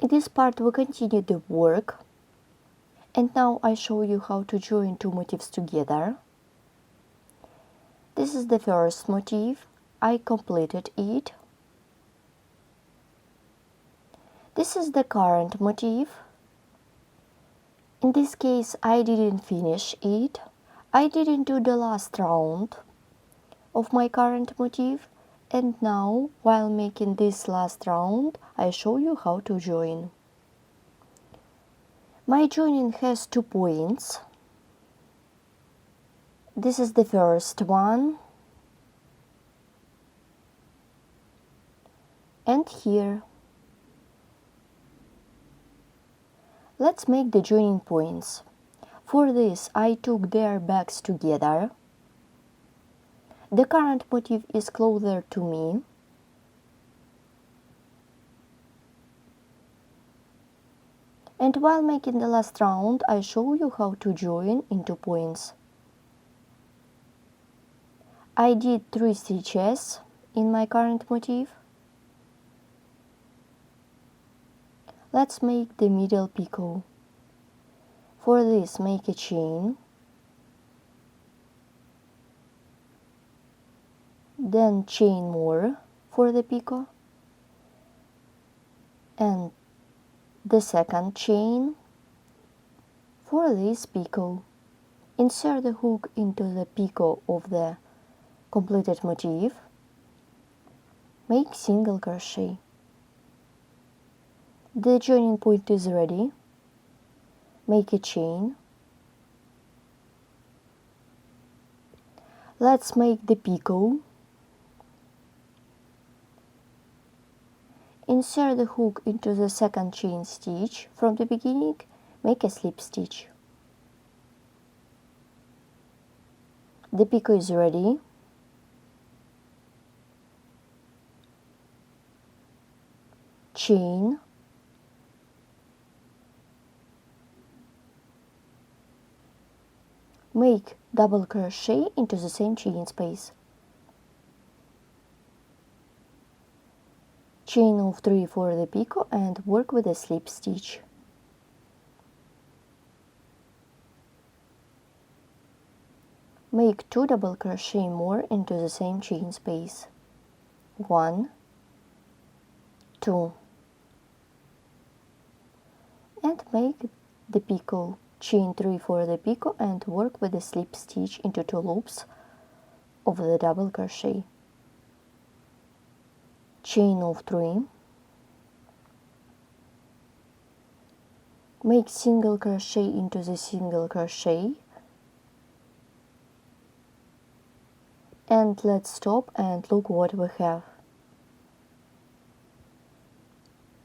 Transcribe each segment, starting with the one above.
In this part we continue the work, and now I show you how to join two motifs together. This is the first motif. I completed it. This is the current motif. In this case I didn't finish it. I didn't do the last round of my current motif, and now while making this last round I show you how to join. My joining has 2 points. This is the first one, and here. Let's make the joining points. For this I took their backs together. The current motif is closer to me. And while making the last round, I show you how to join into points. I did 3 stitches in my current motif. Let's make the middle picot. For this, make a chain, then chain more for the picot, and the second chain for this picot. Insert the hook into the picot of the completed motif. Make single crochet. The joining point is ready. Make a chain. Let's make the picot. Insert the hook into the second chain stitch. From the beginning, make a slip stitch. The picot is ready. Chain. Make double crochet into the same chain space. Chain of 3 for the picot and work with a slip stitch. Make 2 double crochet more into the same chain space. 1, 2, and make the picot. Chain 3 for the picot and work with a slip stitch into 2 loops of the double crochet. Chain of 3, make single crochet into the single crochet, and let's stop and look what we have.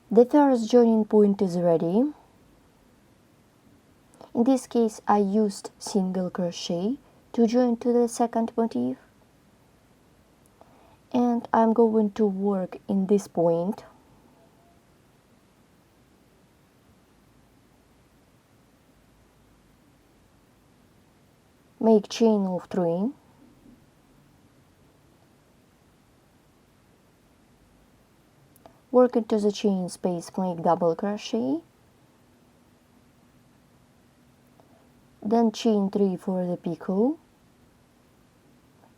The first joining point is ready. In this case I used single crochet to join to the second motif, and I'm going to work in this point. Make chain of 3, work into the chain space, make double crochet, then chain 3 for the picot,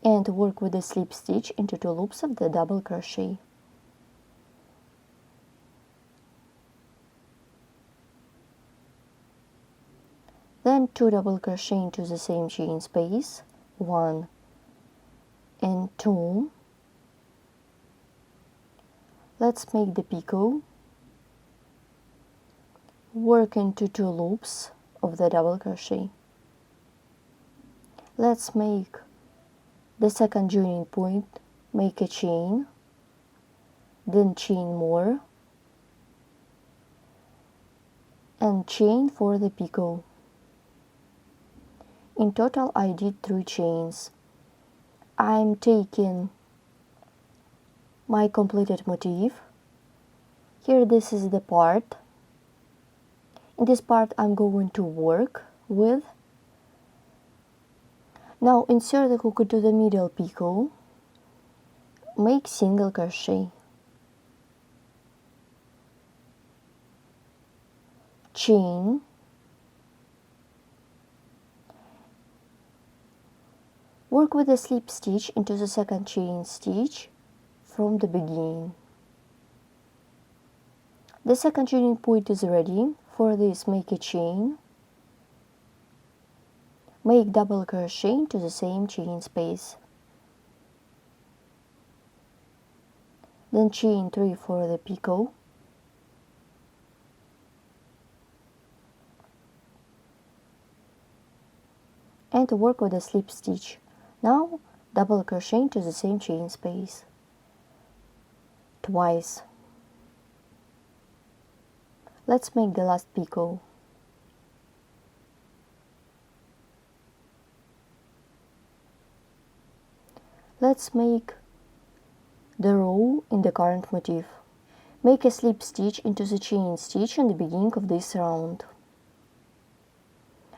and work with a slip stitch into 2 loops of the double crochet. Then 2 double crochet into the same chain space, 1 and 2. Let's make the picot, work into 2 loops of the double crochet. Let's make the second joining point, make a chain, then chain more, and chain for the picot. In total I did 3 chains. I'm taking my completed motif. Here this is the part. In this part I'm going to work with. Now insert the hook into the middle picot, make single crochet, chain, work with a slip stitch into the second chain stitch from the beginning. The second joining point is ready. For this, make a chain, make double crochet into the same chain space, then chain 3 for the picot, and work with a slip stitch. Now double crochet into the same chain space twice. Let's make the last picot. Let's make the row in the current motif. Make a slip stitch into the chain stitch in the beginning of this round.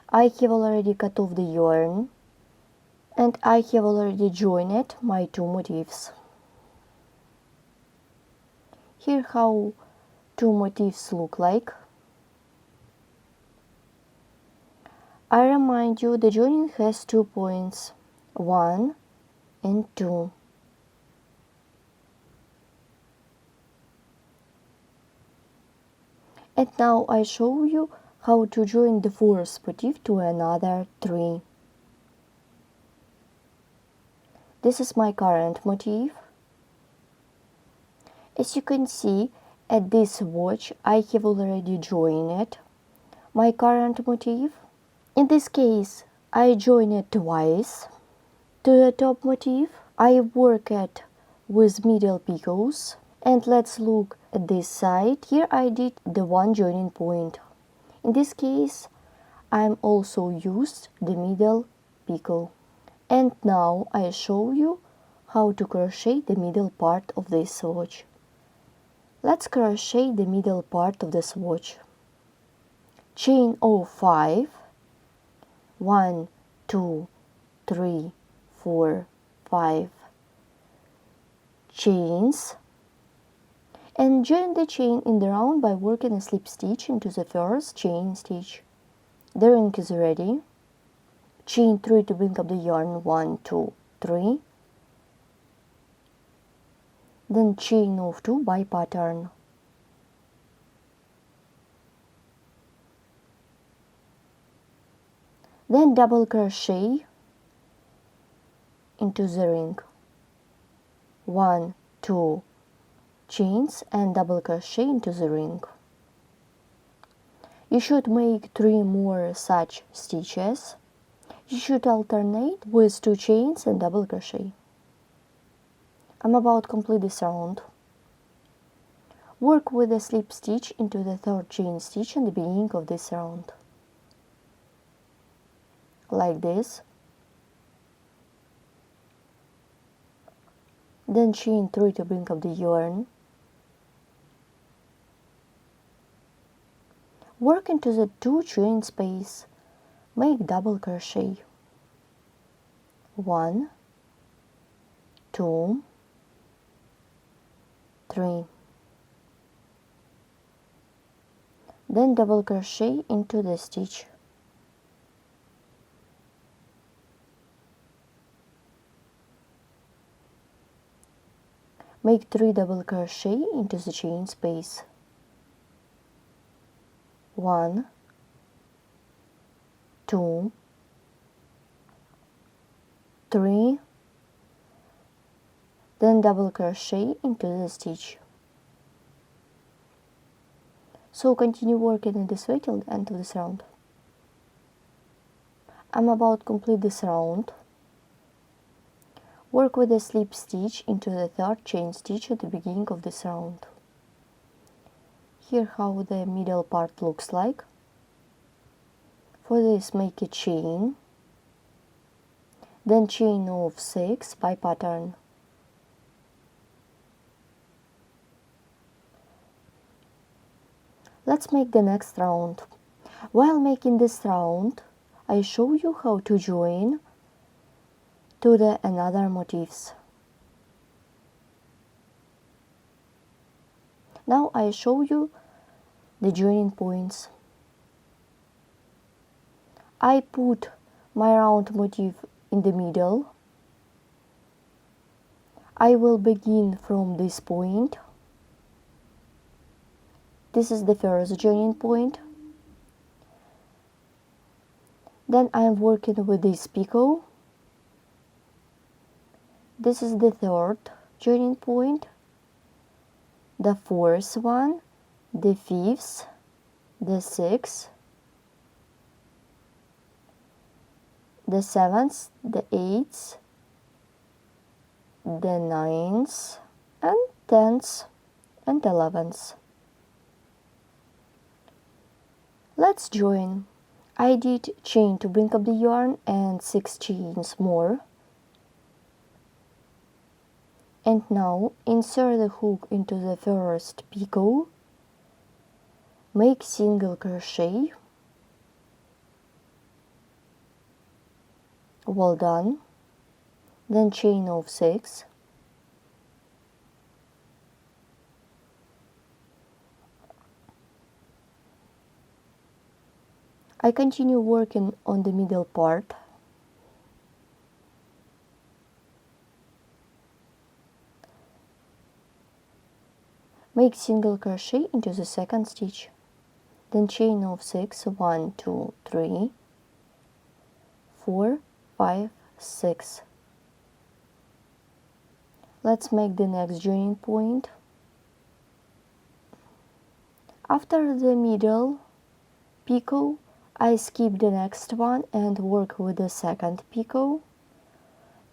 I have already cut off the yarn and I have already joined my two motifs. Here how two motifs look like. I remind you the joining has 2 points, 1 and 2. And now I show you how to join the fourth motif to another 3. This is my current motif. As you can see, at this swatch I have already joined my current motif. In this case, I join it twice. To the top motif, I work it with middle picots. And let's look at this side. Here I did the one joining point. In this case, I'm also used the middle picot. And now I show you how to crochet the middle part of this swatch. Let's crochet the middle part of the swatch. Chain of 5, 1, 2, 3, 4, 5 chains, and join the chain in the round by working a slip stitch into the first chain stitch. The ring is ready. Chain 3 to bring up the yarn, 1, 2, 3. Then chain of 2 by pattern. Then double crochet into the ring. 1, 2 chains and double crochet into the ring. You should make 3 more such stitches. You should alternate with 2 chains and double crochet. I'm about to complete this round. Work with a slip stitch into the third chain stitch in the beginning of this round. Like this. Then chain 3 to bring up the yarn. Work into the 2 chain space. Make double crochet. 1, 2, 3. Then double crochet into the stitch. Make 3 double crochet into the chain space. 1, 2, 3. Then double crochet into the stitch. So continue working in this way till the end of this round. I'm about to complete this round. Work with a slip stitch into the third chain stitch at the beginning of this round. Here how the middle part looks like. For this, make a chain, then chain of 6 by pattern. Let's make the next round. While making this round, I show you how to join to the another motifs. Now I show you the joining points. I put my round motif in the middle. I will begin from this point. This is the first joining point. Then I am working with this picot. This is the third joining point, the fourth one, the fifth, the sixth, the seventh, the eighth, the ninth, and 10th, and 11th. Let's join. I did chain to bring up the yarn and 6 chains more. And now insert the hook into the first picot, make single crochet, well done, then chain of 6, I continue working on the middle part. Make single crochet into the second stitch, then chain of 6, 1, 2, 3, 4, 5, 6. Let's make the next joining point. After the middle picot, I skip the next one and work with the second picot.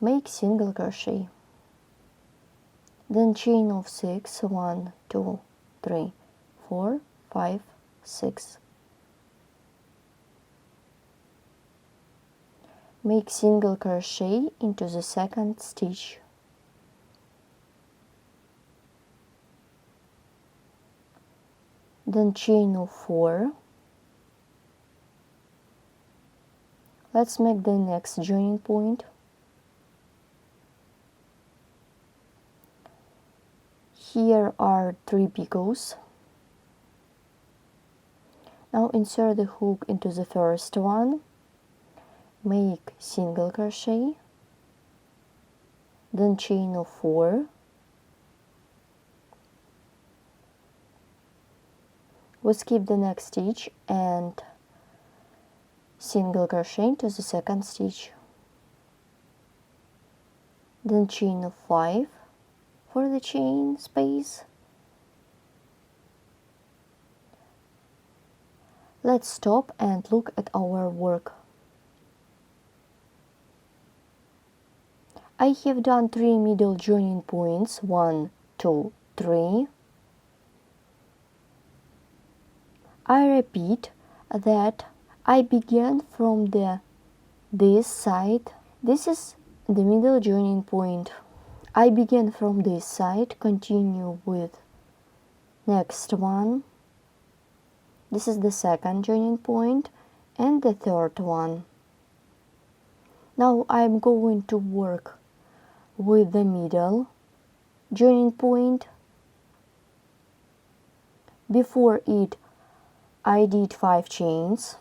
Make single crochet, then chain of 6, 1, 2, 3, 4, 5, 6. Make single crochet into the second stitch. Then chain of 4. Let's make the next joining point. Here are 3 picots. Now insert the hook into the first one, make single crochet, then chain of 4. We skip the next stitch and single crochet into the second stitch, then chain of 5 for the chain space. Let's stop and look at our work. I have done 3 middle joining points, 1, 2, 3. I repeat that I began from this side. This is the middle joining point. I began from this side, continue with next one. This is the second joining point and the third one. Now I'm going to work with the middle joining point. Before it I did 5 chains.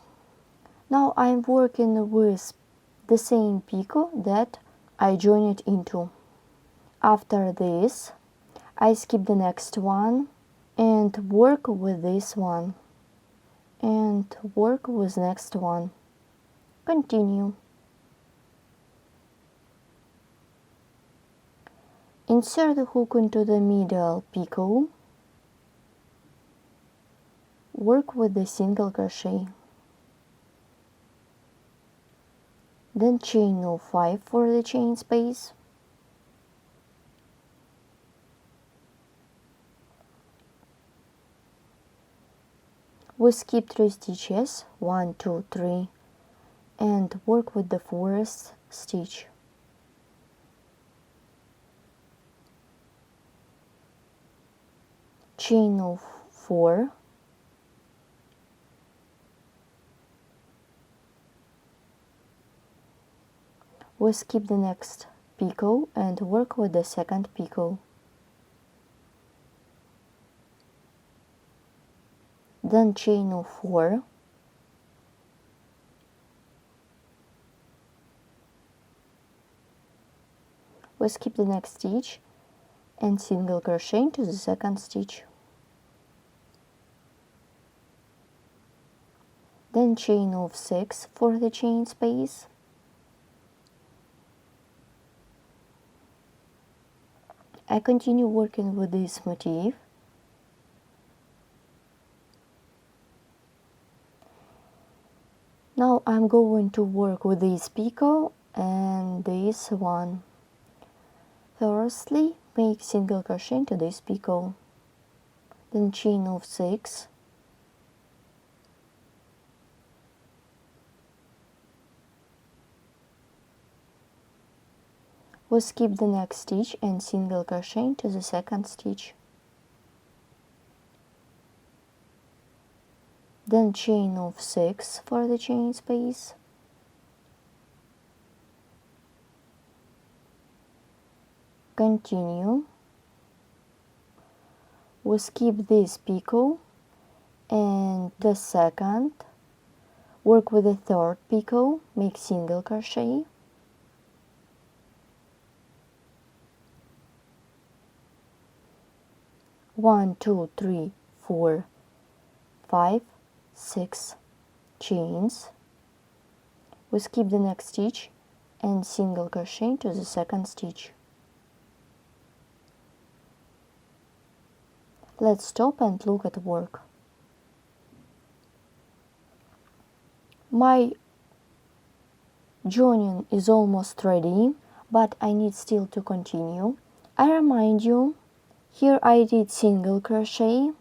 Now I'm working with the same picot that I joined it into. After this, I skip the next one and work with this one and work with next one. Continue. Insert the hook into the middle picot. Work with the single crochet. Then chain of 5 for the chain space. We skip 3 stitches, 1, 2, 3, and work with the 4th stitch. Chain of 4. We skip the next picot and work with the second picot. Then chain of 4. We skip the next stitch and single crochet into the second stitch. Then chain of 6 for the chain space. I continue working with this motif. Now I'm going to work with this picot and this one. Firstly, make single crochet into this picot, then chain of 6, we skip the next stitch and single crochet into the second stitch, then chain of 6 for the chain space, continue, we skip this picot and the second, work with the third picot, make single crochet, one, two, three, 4, 5, 6 chains, we skip the next stitch and single crochet into the second stitch. Let's stop and look at work. My joining is almost ready, but I need still to continue. I remind you, here I did single crochet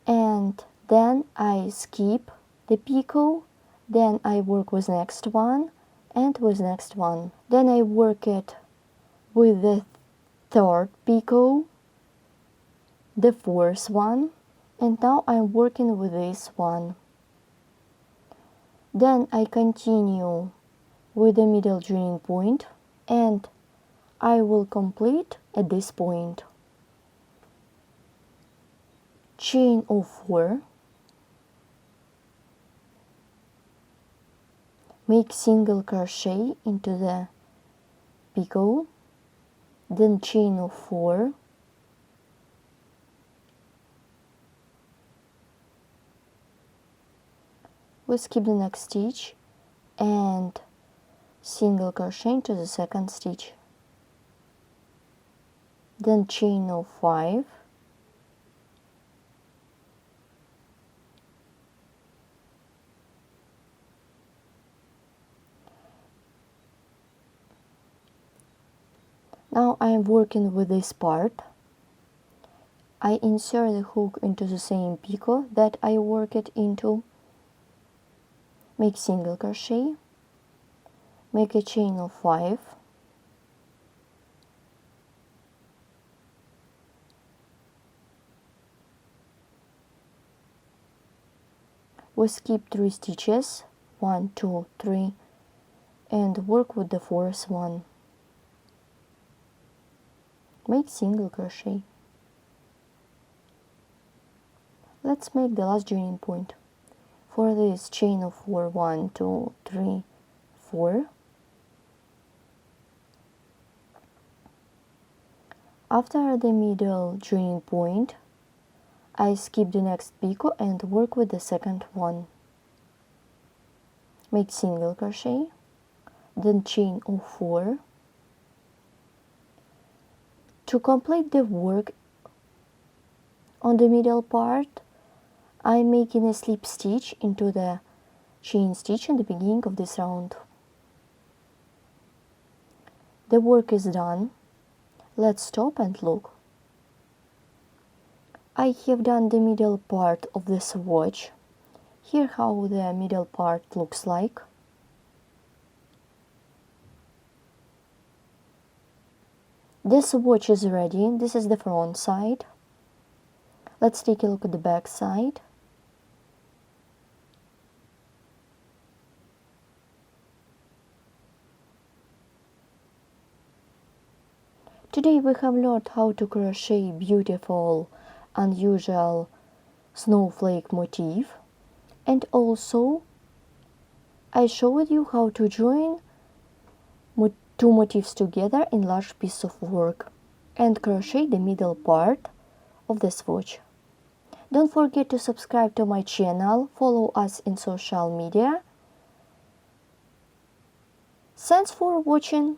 and then I skip the picot, then I work with next one and with next one. Then I work it with the third picot, the fourth one, and now I'm working with this one. Then I continue with the middle joining point and I will complete at this point. Chain of 4, make single crochet into the picot, then chain of 4, we skip the next stitch and single crochet into the second stitch, then chain of 5, now I am working with this part. I insert the hook into the same picot that I work it into, make single crochet, make a chain of 5, we skip 3 stitches, 1, 2, 3, and work with the fourth one, make single crochet. Let's make the last joining point. For this, chain of 4, 1, 2, 3, 4. After the middle joining point, I skip the next picot and work with the second one. Make single crochet, then chain of 4. To complete the work on the middle part, I'm making a slip stitch into the chain stitch in the beginning of this round. The work is done. Let's stop and look. I have done the middle part of the swatch. Here how the middle part looks like. The swatch is ready. This is the front side. Let's take a look at the back side. Today we have learned how to crochet beautiful, unusual snowflake motif, and also I showed you how to join two motifs together in large piece of work and crochet the middle part of the swatch. Don't forget to subscribe to my channel, follow us in social media. Thanks for watching.